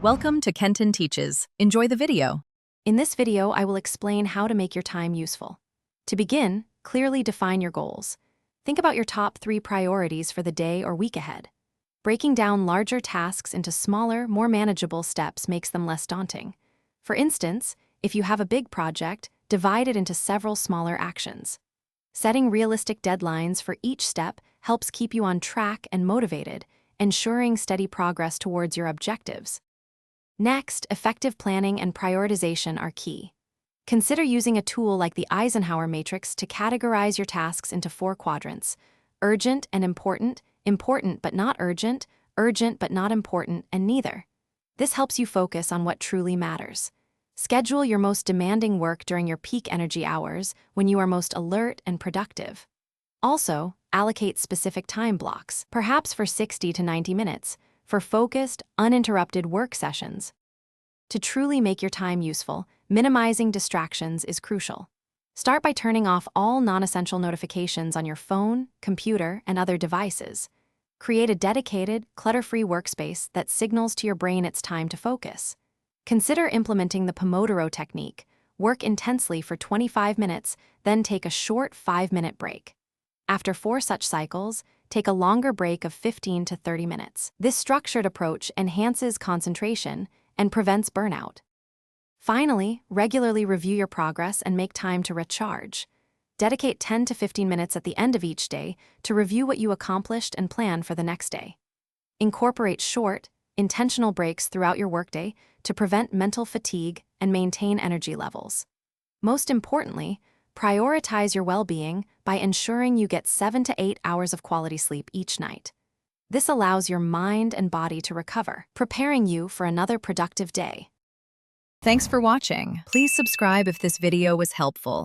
Welcome to Kenton Teaches. Enjoy the video. In this video, I will explain how to make your time useful. To begin, clearly define your goals. Think about your top 3 priorities for the day or week ahead. Breaking down larger tasks into smaller, more manageable steps makes them less daunting. For instance, if you have a big project, divide it into several smaller actions. Setting realistic deadlines for each step helps keep you on track and motivated, ensuring steady progress towards your objectives. Next, effective planning and prioritization are key. Consider using a tool like the Eisenhower matrix to categorize your tasks into 4 quadrants: urgent and important, important but not urgent, urgent but not important, and neither. This helps you focus on what truly matters. Schedule your most demanding work during your peak energy hours when you are most alert and productive. Also, allocate specific time blocks, perhaps for 60 to 90 minutes, for focused, uninterrupted work sessions. To truly make your time useful, minimizing distractions is crucial. Start by turning off all non-essential notifications on your phone, computer, and other devices. Create a dedicated, clutter-free workspace that signals to your brain it's time to focus. Consider implementing the Pomodoro technique. Work intensely for 25 minutes, then take a short 5-minute break. After 4 such cycles, take a longer break of 15 to 30 minutes. This structured approach enhances concentration and prevents burnout. Finally, regularly review your progress and make time to recharge. Dedicate 10 to 15 minutes at the end of each day to review what you accomplished and plan for the next day. Incorporate short, intentional breaks throughout your workday to prevent mental fatigue and maintain energy levels. Most importantly, prioritize your well-being by ensuring you get 7 to 8 hours of quality sleep each night. This allows your mind and body to recover, preparing you for another productive day. Thanks for watching. Please subscribe if this video was helpful.